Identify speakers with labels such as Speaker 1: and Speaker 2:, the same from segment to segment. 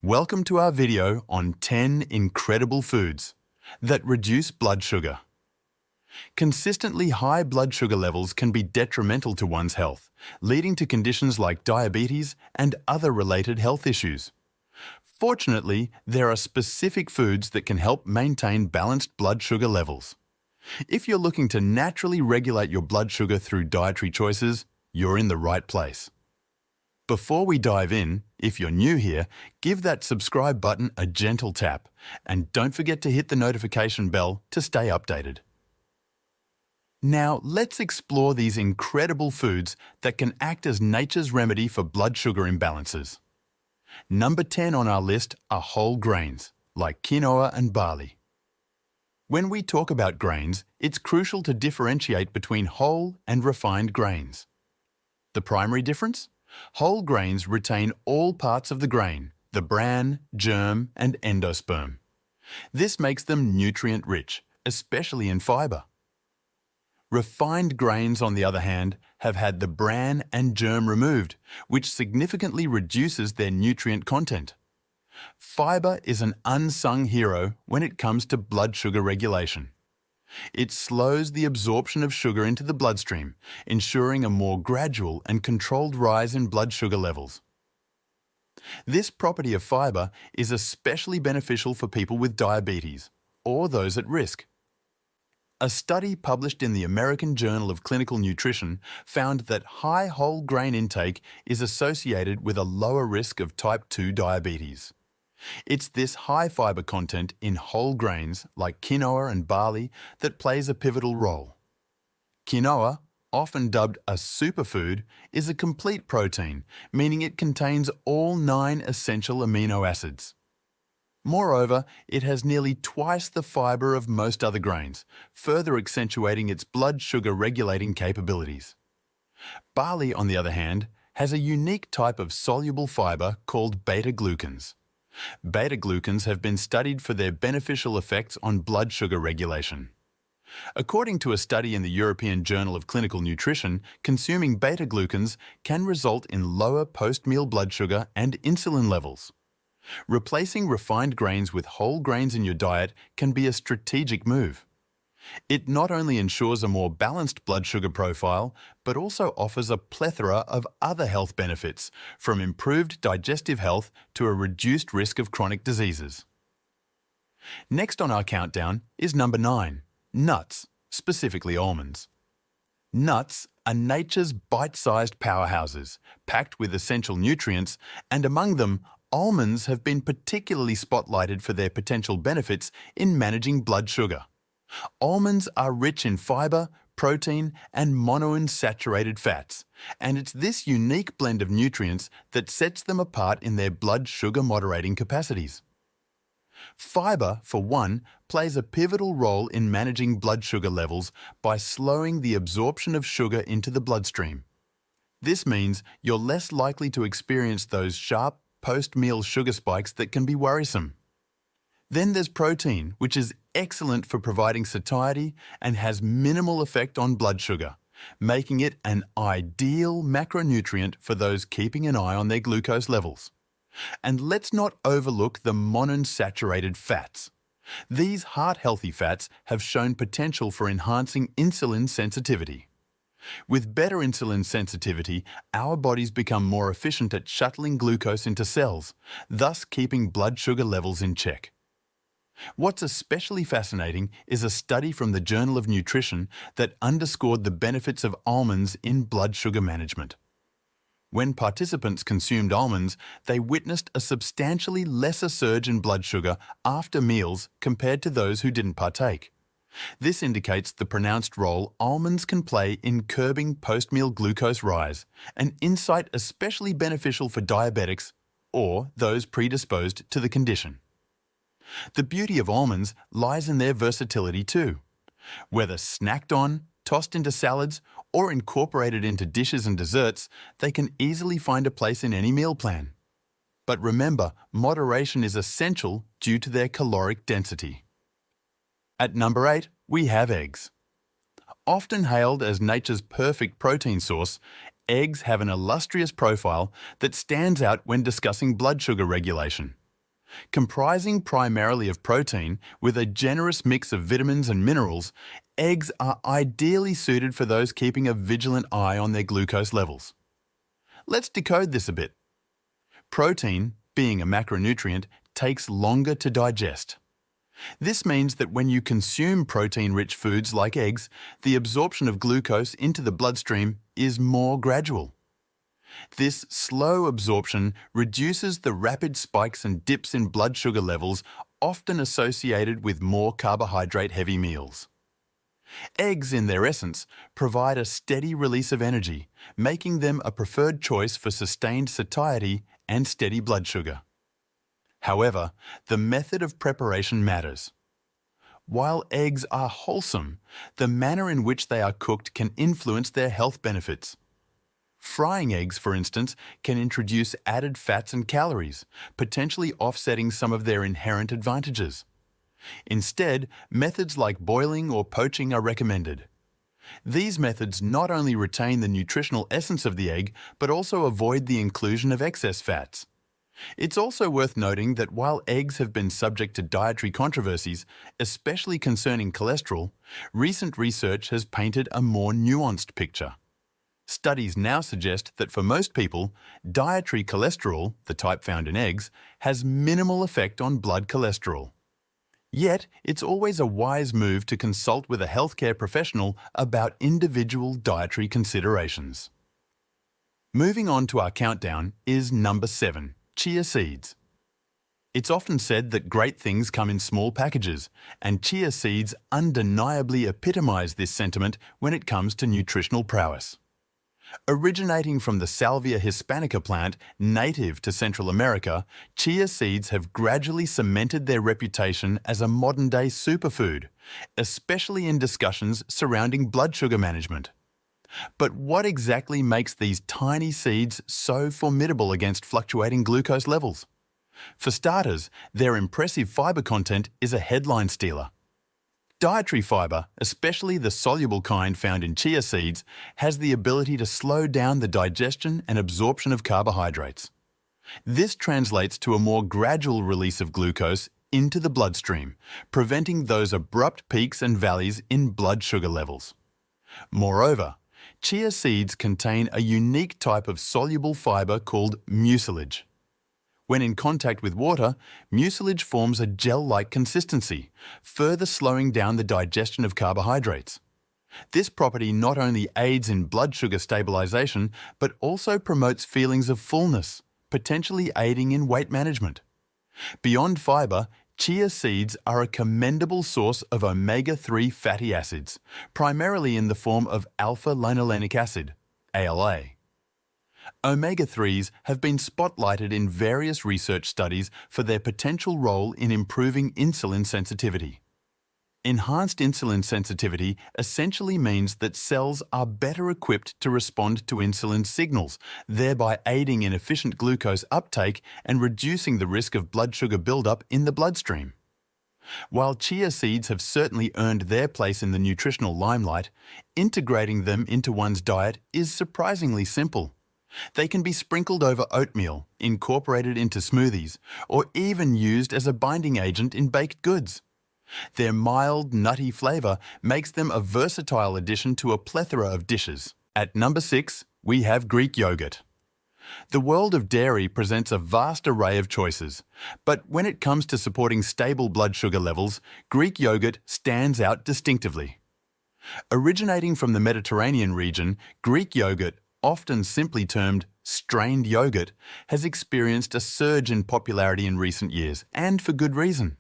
Speaker 1: Welcome to our video on 10 incredible foods that reduce blood sugar. Consistently high blood sugar levels can be detrimental to one's health, leading to conditions like diabetes and other related health issues. Fortunately, there are specific foods that can help maintain balanced blood sugar levels. If you're looking to naturally regulate your blood sugar through dietary choices, you're in the right place. Before we dive in, if you're new here, give that subscribe button a gentle tap and don't forget to hit the notification bell to stay updated. Now let's explore these incredible foods that can act as nature's remedy for blood sugar imbalances. Number 10 on our list are whole grains, like quinoa and barley. When we talk about grains, it's crucial to differentiate between whole and refined grains. The primary difference? Whole grains retain all parts of the grain, the bran, germ, and endosperm. This makes them nutrient-rich, especially in fiber. Refined grains, on the other hand, have had the bran and germ removed, which significantly reduces their nutrient content. Fiber is an unsung hero when it comes to blood sugar regulation. It slows the absorption of sugar into the bloodstream, ensuring a more gradual and controlled rise in blood sugar levels. This property of fiber is especially beneficial for people with diabetes or those at risk. A study published in the American Journal of Clinical Nutrition found that high whole grain intake is associated with a lower risk of type 2 diabetes. It's this high fiber content in whole grains like quinoa and barley that plays a pivotal role. Quinoa, often dubbed a superfood, is a complete protein, meaning it contains all 9 essential amino acids. Moreover, it has nearly twice the fiber of most other grains, further accentuating its blood sugar regulating capabilities. Barley, on the other hand, has a unique type of soluble fiber called beta-glucans. Beta-glucans have been studied for their beneficial effects on blood sugar regulation. According to a study in the European Journal of Clinical Nutrition, consuming beta-glucans can result in lower post-meal blood sugar and insulin levels. Replacing refined grains with whole grains in your diet can be a strategic move. It not only ensures a more balanced blood sugar profile, but also offers a plethora of other health benefits, from improved digestive health to a reduced risk of chronic diseases. Next on our countdown is number 9, nuts, specifically almonds. Nuts are nature's bite-sized powerhouses, packed with essential nutrients, and among them, almonds have been particularly spotlighted for their potential benefits in managing blood sugar. Almonds are rich in fiber, protein, and monounsaturated fats, and it's this unique blend of nutrients that sets them apart in their blood sugar moderating capacities. Fiber, for one, plays a pivotal role in managing blood sugar levels by slowing the absorption of sugar into the bloodstream. This means you're less likely to experience those sharp post-meal sugar spikes that can be worrisome. Then there's protein, which is excellent for providing satiety and has minimal effect on blood sugar, making it an ideal macronutrient for those keeping an eye on their glucose levels. And let's not overlook the monounsaturated fats. These heart-healthy fats have shown potential for enhancing insulin sensitivity. With better insulin sensitivity, our bodies become more efficient at shuttling glucose into cells, thus keeping blood sugar levels in check. What's especially fascinating is a study from the Journal of Nutrition that underscored the benefits of almonds in blood sugar management. When participants consumed almonds, they witnessed a substantially lesser surge in blood sugar after meals compared to those who didn't partake. This indicates the pronounced role almonds can play in curbing post-meal glucose rise, an insight especially beneficial for diabetics or those predisposed to the condition. The beauty of almonds lies in their versatility too. Whether snacked on, tossed into salads, or incorporated into dishes and desserts, they can easily find a place in any meal plan. But remember, moderation is essential due to their caloric density. At number 8, we have eggs. Often hailed as nature's perfect protein source, eggs have an illustrious profile that stands out when discussing blood sugar regulation. Comprising primarily of protein with a generous mix of vitamins and minerals, eggs are ideally suited for those keeping a vigilant eye on their glucose levels. Let's decode this a bit. Protein, being a macronutrient, takes longer to digest. This means that when you consume protein-rich foods like eggs, the absorption of glucose into the bloodstream is more gradual. This slow absorption reduces the rapid spikes and dips in blood sugar levels often associated with more carbohydrate-heavy meals. Eggs, in their essence, provide a steady release of energy, making them a preferred choice for sustained satiety and steady blood sugar. However, the method of preparation matters. While eggs are wholesome, the manner in which they are cooked can influence their health benefits. Frying eggs, for instance, can introduce added fats and calories, potentially offsetting some of their inherent advantages. Instead, methods like boiling or poaching are recommended. These methods not only retain the nutritional essence of the egg, but also avoid the inclusion of excess fats. It's also worth noting that while eggs have been subject to dietary controversies, especially concerning cholesterol, recent research has painted a more nuanced picture. Studies now suggest that for most people, dietary cholesterol, the type found in eggs, has minimal effect on blood cholesterol. Yet, it's always a wise move to consult with a healthcare professional about individual dietary considerations. Moving on to our countdown is number 7, chia seeds. It's often said that great things come in small packages, and chia seeds undeniably epitomize this sentiment when it comes to nutritional prowess. Originating from the Salvia hispanica plant native to Central America, chia seeds have gradually cemented their reputation as a modern-day superfood, especially in discussions surrounding blood sugar management. But what exactly makes these tiny seeds so formidable against fluctuating glucose levels? For starters, their impressive fiber content is a headline stealer. Dietary fiber, especially the soluble kind found in chia seeds, has the ability to slow down the digestion and absorption of carbohydrates. This translates to a more gradual release of glucose into the bloodstream, preventing those abrupt peaks and valleys in blood sugar levels. Moreover, chia seeds contain a unique type of soluble fiber called mucilage. When in contact with water, mucilage forms a gel-like consistency, further slowing down the digestion of carbohydrates. This property not only aids in blood sugar stabilization, but also promotes feelings of fullness, potentially aiding in weight management. Beyond fiber, chia seeds are a commendable source of omega-3 fatty acids, primarily in the form of alpha-linolenic acid, ALA. Omega-3s have been spotlighted in various research studies for their potential role in improving insulin sensitivity. Enhanced insulin sensitivity essentially means that cells are better equipped to respond to insulin signals, thereby aiding in efficient glucose uptake and reducing the risk of blood sugar buildup in the bloodstream. While chia seeds have certainly earned their place in the nutritional limelight, integrating them into one's diet is surprisingly simple. They can be sprinkled over oatmeal, incorporated into smoothies, or even used as a binding agent in baked goods. Their mild, nutty flavor makes them a versatile addition to a plethora of dishes. At number 6, we have Greek yogurt. The world of dairy presents a vast array of choices, but when it comes to supporting stable blood sugar levels, Greek yogurt stands out distinctively. Originating from the Mediterranean region, Greek yogurt, often simply termed strained yogurt, has experienced a surge in popularity in recent years, and for good reason.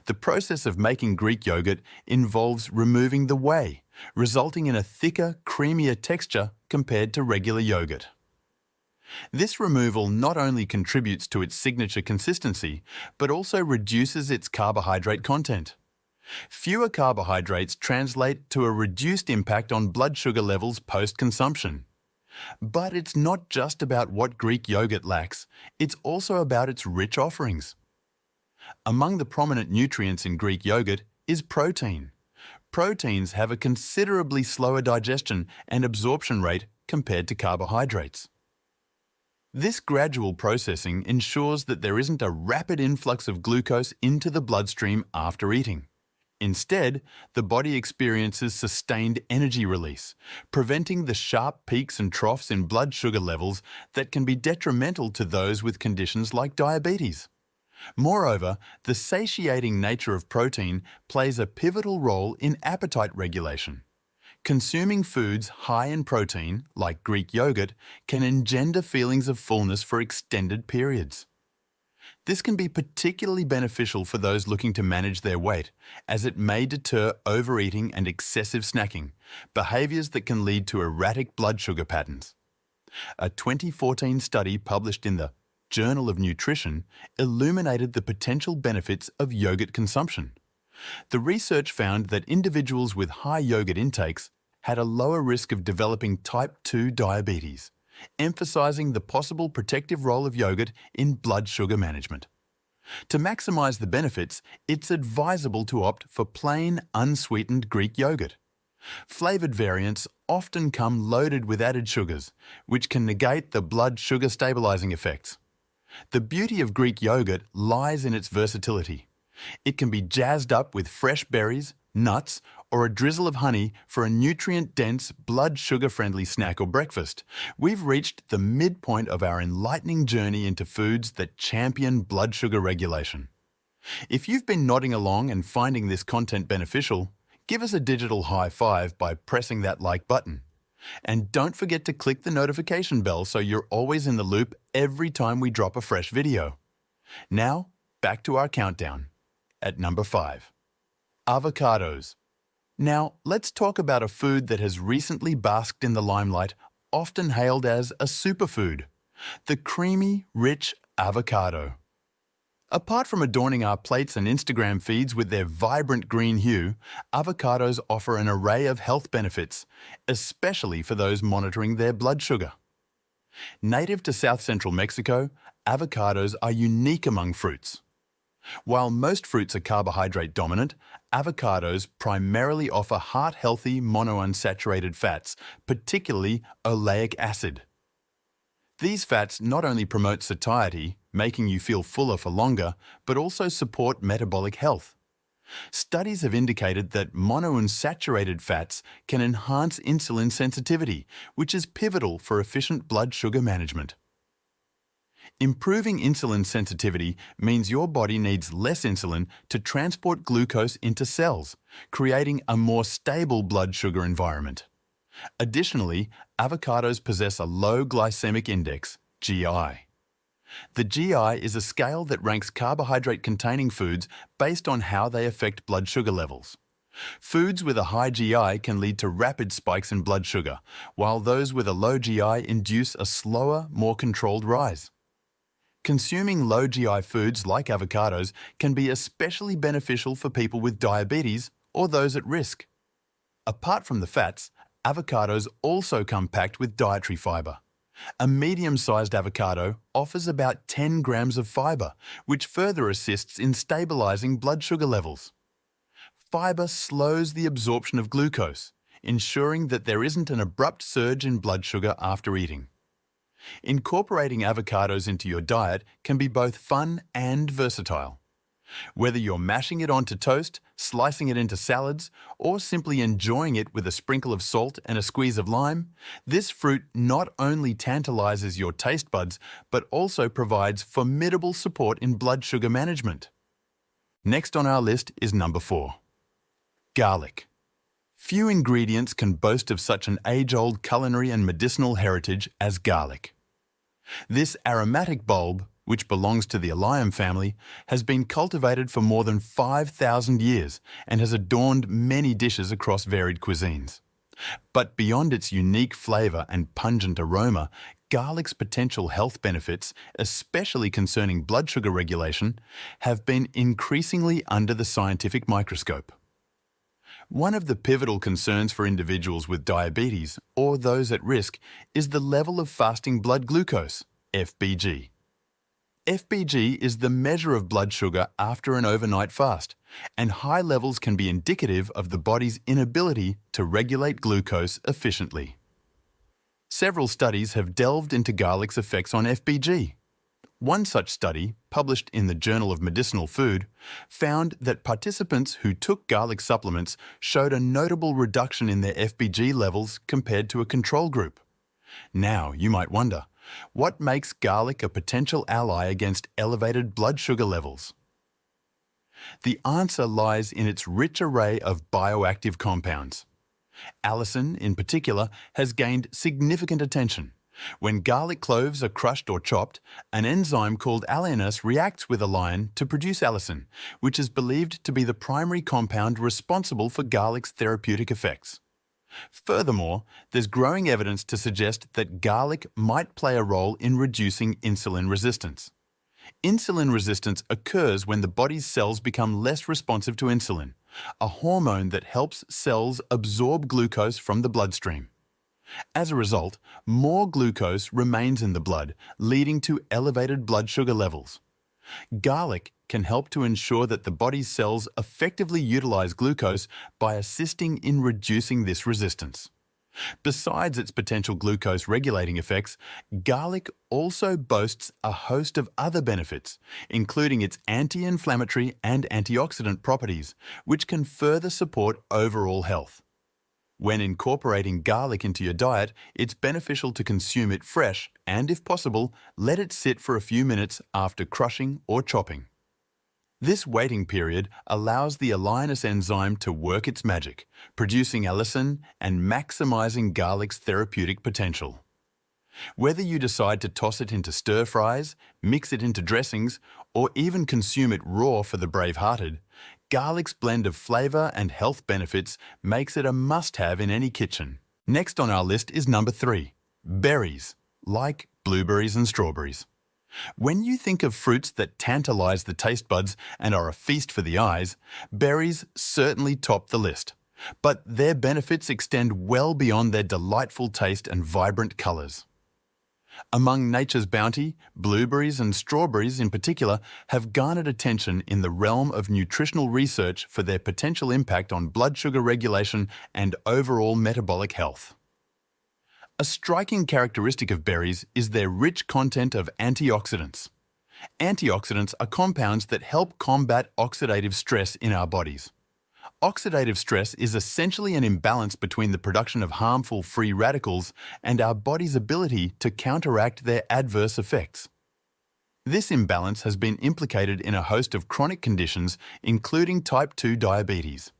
Speaker 1: The process of making Greek yogurt involves removing the whey, resulting in a thicker, creamier texture compared to regular yogurt. This removal not only contributes to its signature consistency, but also reduces its carbohydrate content. Fewer carbohydrates translate to a reduced impact on blood sugar levels post-consumption. But it's not just about what Greek yogurt lacks, it's also about its rich offerings. Among the prominent nutrients in Greek yogurt is protein. Proteins have a considerably slower digestion and absorption rate compared to carbohydrates. This gradual processing ensures that there isn't a rapid influx of glucose into the bloodstream after eating. Instead, the body experiences sustained energy release, preventing the sharp peaks and troughs in blood sugar levels that can be detrimental to those with conditions like diabetes. Moreover, the satiating nature of protein plays a pivotal role in appetite regulation. Consuming foods high in protein, like Greek yogurt, can engender feelings of fullness for extended periods. This can be particularly beneficial for those looking to manage their weight, as it may deter overeating and excessive snacking, behaviours that can lead to erratic blood sugar patterns. A 2014 study published in the Journal of Nutrition illuminated the potential benefits of yogurt consumption. The research found that individuals with high yogurt intakes had a lower risk of developing type 2 diabetes, emphasising the possible protective role of yogurt in blood sugar management. To maximise the benefits, it's advisable to opt for plain, unsweetened Greek yogurt. Flavoured variants often come loaded with added sugars, which can negate the blood sugar stabilising effects. The beauty of Greek yogurt lies in its versatility. It can be jazzed up with fresh berries, nuts, or a drizzle of honey for a nutrient-dense, blood sugar-friendly snack or breakfast. We've reached the midpoint of our enlightening journey into foods that champion blood sugar regulation. If you've been nodding along and finding this content beneficial, give us a digital high five by pressing that like button. And don't forget to click the notification bell so you're always in the loop every time we drop a fresh video. Now, back to our countdown. At number 5. Avocados. Now, let's talk about a food that has recently basked in the limelight, often hailed as a superfood: the creamy, rich avocado. Apart from adorning our plates and Instagram feeds with their vibrant green hue, avocados offer an array of health benefits, especially for those monitoring their blood sugar. Native to south-central Mexico, avocados are unique among fruits. While most fruits are carbohydrate dominant, avocados primarily offer heart-healthy monounsaturated fats, particularly oleic acid. These fats not only promote satiety, making you feel fuller for longer, but also support metabolic health. Studies have indicated that monounsaturated fats can enhance insulin sensitivity, which is pivotal for efficient blood sugar management. Improving insulin sensitivity means your body needs less insulin to transport glucose into cells, creating a more stable blood sugar environment. Additionally, avocados possess a low glycemic index, GI. The GI is a scale that ranks carbohydrate-containing foods based on how they affect blood sugar levels. Foods with a high GI can lead to rapid spikes in blood sugar, while those with a low GI induce a slower, more controlled rise. Consuming low GI foods like avocados can be especially beneficial for people with diabetes or those at risk. Apart from the fats, avocados also come packed with dietary fibre. A medium-sized avocado offers about 10 grams of fibre, which further assists in stabilising blood sugar levels. Fibre slows the absorption of glucose, ensuring that there isn't an abrupt surge in blood sugar after eating. Incorporating avocados into your diet can be both fun and versatile. Whether you're mashing it onto toast, slicing it into salads, or simply enjoying it with a sprinkle of salt and a squeeze of lime, this fruit not only tantalizes your taste buds, but also provides formidable support in blood sugar management. Next on our list is number 4. Garlic. Few ingredients can boast of such an age-old culinary and medicinal heritage as garlic. This aromatic bulb, which belongs to the Allium family, has been cultivated for more than 5,000 years and has adorned many dishes across varied cuisines. But beyond its unique flavour and pungent aroma, garlic's potential health benefits, especially concerning blood sugar regulation, have been increasingly under the scientific microscope. One of the pivotal concerns for individuals with diabetes or those at risk is the level of fasting blood glucose, FBG. FBG is the measure of blood sugar after an overnight fast, and high levels can be indicative of the body's inability to regulate glucose efficiently. Several studies have delved into garlic's effects on FBG. One such study, published in the Journal of Medicinal Food, found that participants who took garlic supplements showed a notable reduction in their FBG levels compared to a control group. Now, you might wonder, what makes garlic a potential ally against elevated blood sugar levels? The answer lies in its rich array of bioactive compounds. Allicin, in particular, has gained significant attention. When garlic cloves are crushed or chopped, an enzyme called alliinase reacts with alliin to produce allicin, which is believed to be the primary compound responsible for garlic's therapeutic effects. Furthermore, there's growing evidence to suggest that garlic might play a role in reducing insulin resistance. Insulin resistance occurs when the body's cells become less responsive to insulin, a hormone that helps cells absorb glucose from the bloodstream. As a result, more glucose remains in the blood, leading to elevated blood sugar levels. Garlic can help to ensure that the body's cells effectively utilize glucose by assisting in reducing this resistance. Besides its potential glucose regulating effects, garlic also boasts a host of other benefits, including its anti-inflammatory and antioxidant properties, which can further support overall health. When incorporating garlic into your diet, it's beneficial to consume it fresh and, if possible, let it sit for a few minutes after crushing or chopping. This waiting period allows the alliinase enzyme to work its magic, producing allicin and maximizing garlic's therapeutic potential. Whether you decide to toss it into stir-fries, mix it into dressings, or even consume it raw for the brave-hearted, garlic's blend of flavor and health benefits makes it a must-have in any kitchen. Next on our list is number 3, berries, like blueberries and strawberries. When you think of fruits that tantalize the taste buds and are a feast for the eyes, berries certainly top the list. But their benefits extend well beyond their delightful taste and vibrant colors. Among nature's bounty, blueberries and strawberries in particular have garnered attention in the realm of nutritional research for their potential impact on blood sugar regulation and overall metabolic health. A striking characteristic of berries is their rich content of antioxidants. Antioxidants are compounds that help combat oxidative stress in our bodies. Oxidative stress is essentially an imbalance between the production of harmful free radicals and our body's ability to counteract their adverse effects. This imbalance has been implicated in a host of chronic conditions, including type 2 diabetes.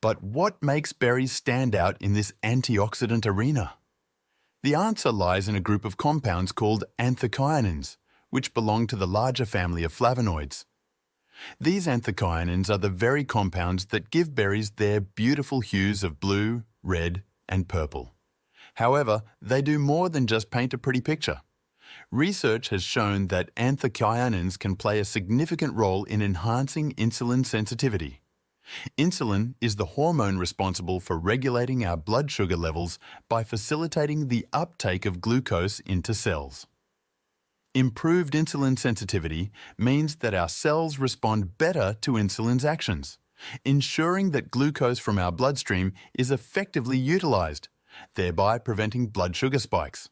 Speaker 1: But what makes berries stand out in this antioxidant arena? The answer lies in a group of compounds called anthocyanins, which belong to the larger family of flavonoids. These anthocyanins are the very compounds that give berries their beautiful hues of blue, red, and purple. However, they do more than just paint a pretty picture. Research has shown that anthocyanins can play a significant role in enhancing insulin sensitivity. Insulin is the hormone responsible for regulating our blood sugar levels by facilitating the uptake of glucose into cells. Improved insulin sensitivity means that our cells respond better to insulin's actions, ensuring that glucose from our bloodstream is effectively utilized, thereby preventing blood sugar spikes.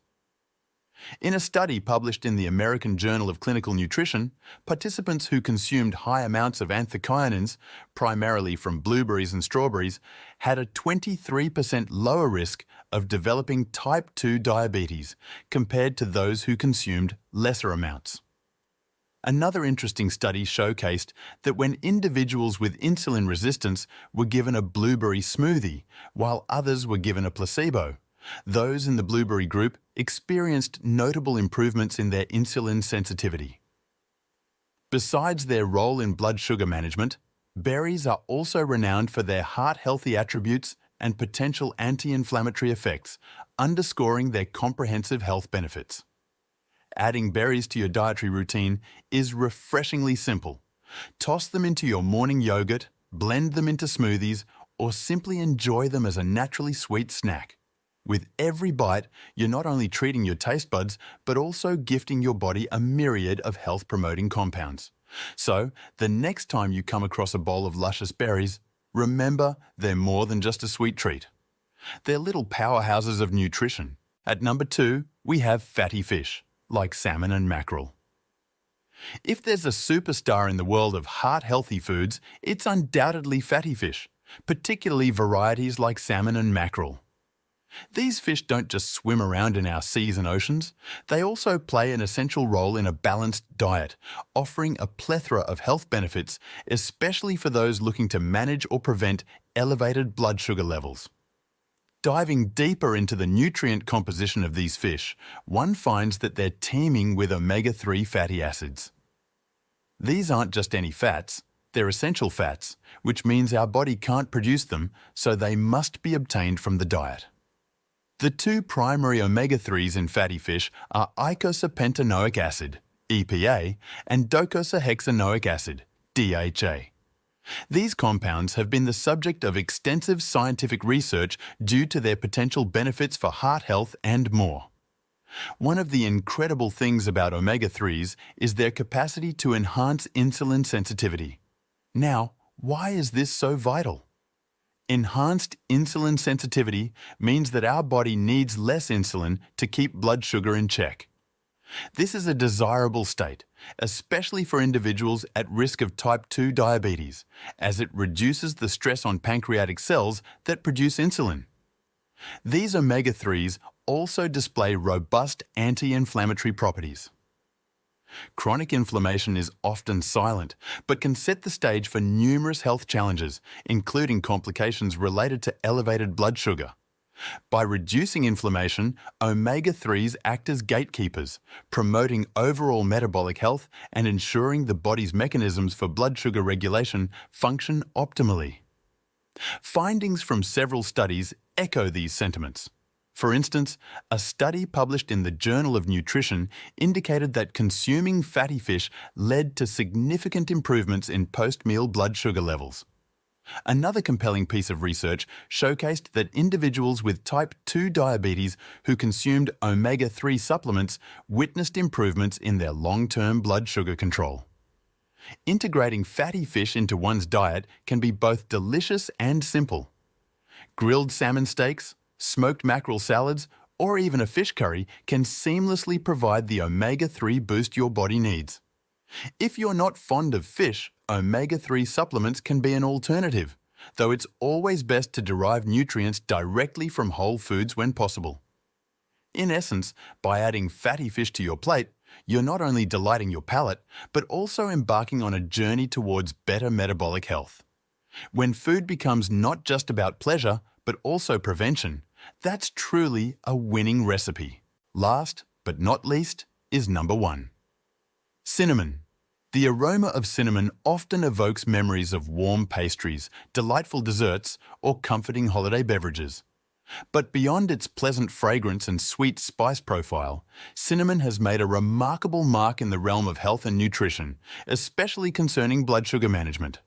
Speaker 1: In a study published in the American Journal of Clinical Nutrition, participants who consumed high amounts of anthocyanins, primarily from blueberries and strawberries, had a 23% lower risk of developing type 2 diabetes compared to those who consumed lesser amounts. Another interesting study showcased that when individuals with insulin resistance were given a blueberry smoothie, while others were given a placebo, those in the blueberry group experienced notable improvements in their insulin sensitivity. Besides their role in blood sugar management, berries are also renowned for their heart-healthy attributes and potential anti-inflammatory effects, underscoring their comprehensive health benefits. Adding berries to your dietary routine is refreshingly simple. Toss them into your morning yogurt, blend them into smoothies, or simply enjoy them as a naturally sweet snack. With every bite, you're not only treating your taste buds, but also gifting your body a myriad of health-promoting compounds. So, the next time you come across a bowl of luscious berries, remember they're more than just a sweet treat. They're little powerhouses of nutrition, At number 2, we have fatty fish, like salmon and mackerel. If there's a superstar in the world of heart-healthy foods, it's undoubtedly fatty fish, particularly varieties like salmon and mackerel. These fish don't just swim around in our seas and oceans, they also play an essential role in a balanced diet, offering a plethora of health benefits, especially for those looking to manage or prevent elevated blood sugar levels. Diving deeper into the nutrient composition of these fish, one finds that they're teeming with omega-3 fatty acids. These aren't just any fats, they're essential fats, which means our body can't produce them, so they must be obtained from the diet. The two primary omega-3s in fatty fish are eicosapentaenoic acid, EPA, and docosahexaenoic acid, DHA. These compounds have been the subject of extensive scientific research due to their potential benefits for heart health and more. One of the incredible things about omega-3s is their capacity to enhance insulin sensitivity. Now, why is this so vital? Enhanced insulin sensitivity means that our body needs less insulin to keep blood sugar in check. This is a desirable state, especially for individuals at risk of type 2 diabetes, as it reduces the stress on pancreatic cells that produce insulin. These omega-3s also display robust anti-inflammatory properties. Chronic inflammation is often silent, but can set the stage for numerous health challenges, including complications related to elevated blood sugar. By reducing inflammation, omega-3s act as gatekeepers, promoting overall metabolic health and ensuring the body's mechanisms for blood sugar regulation function optimally. Findings from several studies echo these sentiments. For instance, a study published in the Journal of Nutrition indicated that consuming fatty fish led to significant improvements in post-meal blood sugar levels. Another compelling piece of research showcased that individuals with type 2 diabetes who consumed omega-3 supplements witnessed improvements in their long-term blood sugar control. Integrating fatty fish into one's diet can be both delicious and simple. Grilled salmon steaks, smoked mackerel salads, or even a fish curry can seamlessly provide the omega-3 boost your body needs. If you're not fond of fish, omega-3 supplements can be an alternative, though it's always best to derive nutrients directly from whole foods when possible. In essence, by adding fatty fish to your plate, you're not only delighting your palate, but also embarking on a journey towards better metabolic health. When food becomes not just about pleasure, but also prevention, that's truly a winning recipe. Last, but not least, is number 1. Cinnamon. The aroma of cinnamon often evokes memories of warm pastries, delightful desserts, or comforting holiday beverages. But beyond its pleasant fragrance and sweet spice profile, cinnamon has made a remarkable mark in the realm of health and nutrition, especially concerning blood sugar management.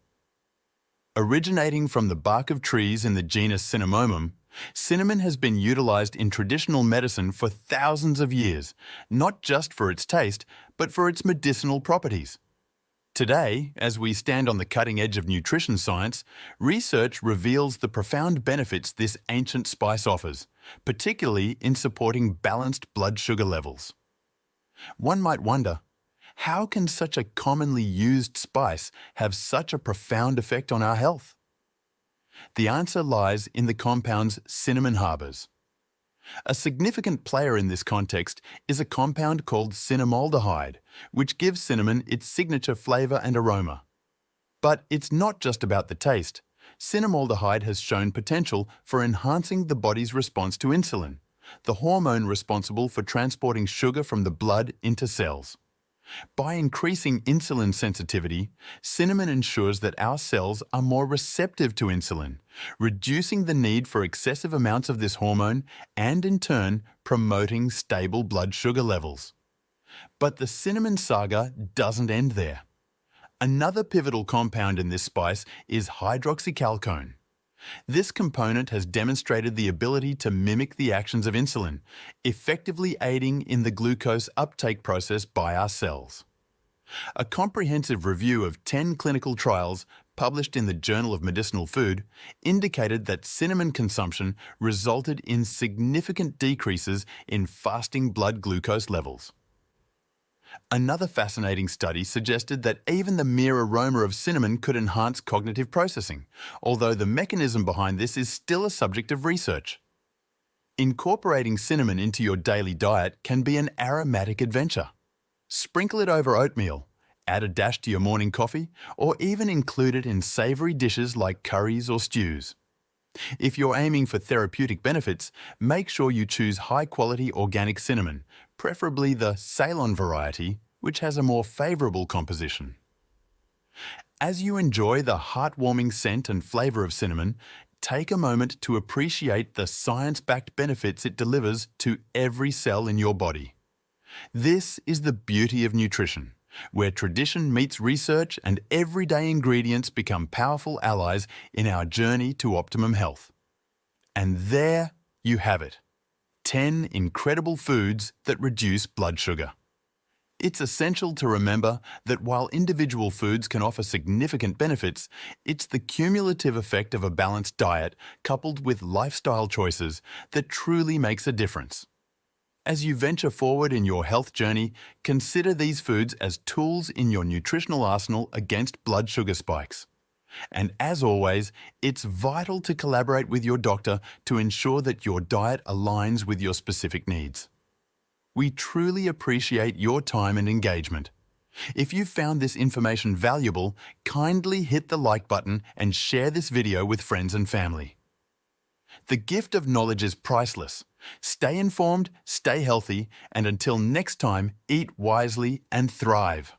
Speaker 1: Originating from the bark of trees in the genus Cinnamomum, cinnamon has been utilized in traditional medicine for thousands of years, not just for its taste, but for its medicinal properties. Today, as we stand on the cutting edge of nutrition science, research reveals the profound benefits this ancient spice offers, particularly in supporting balanced blood sugar levels. One might wonder, how can such a commonly used spice have such a profound effect on our health? The answer lies in the compounds cinnamon harbors. A significant player in this context is a compound called cinnamaldehyde, which gives cinnamon its signature flavor and aroma. But it's not just about the taste. Cinnamaldehyde has shown potential for enhancing the body's response to insulin, the hormone responsible for transporting sugar from the blood into cells. By increasing insulin sensitivity, cinnamon ensures that our cells are more receptive to insulin, reducing the need for excessive amounts of this hormone and, in turn, promoting stable blood sugar levels. But the cinnamon saga doesn't end there. Another pivotal compound in this spice is hydroxycalcone. This component has demonstrated the ability to mimic the actions of insulin, effectively aiding in the glucose uptake process by our cells. A comprehensive review of 10 clinical trials published in the Journal of Medicinal Food indicated that cinnamon consumption resulted in significant decreases in fasting blood glucose levels. Another fascinating study suggested that even the mere aroma of cinnamon could enhance cognitive processing, although the mechanism behind this is still a subject of research. Incorporating cinnamon into your daily diet can be an aromatic adventure. Sprinkle it over oatmeal, add a dash to your morning coffee, or even include it in savoury dishes like curries or stews. If you're aiming for therapeutic benefits, make sure you choose high-quality organic cinnamon, preferably the Ceylon variety, which has a more favourable composition. As you enjoy the heartwarming scent and flavour of cinnamon, take a moment to appreciate the science-backed benefits it delivers to every cell in your body. This is the beauty of nutrition, where tradition meets research and everyday ingredients become powerful allies in our journey to optimum health. And there you have it, 10 incredible foods that reduce blood sugar. It's essential to remember that while individual foods can offer significant benefits, it's the cumulative effect of a balanced diet coupled with lifestyle choices that truly makes a difference. As you venture forward in your health journey, consider these foods as tools in your nutritional arsenal against blood sugar spikes. And as always, it's vital to collaborate with your doctor to ensure that your diet aligns with your specific needs. We truly appreciate your time and engagement. If you found this information valuable, kindly hit the like button and share this video with friends and family. The gift of knowledge is priceless. Stay informed, stay healthy, and until next time, eat wisely and thrive.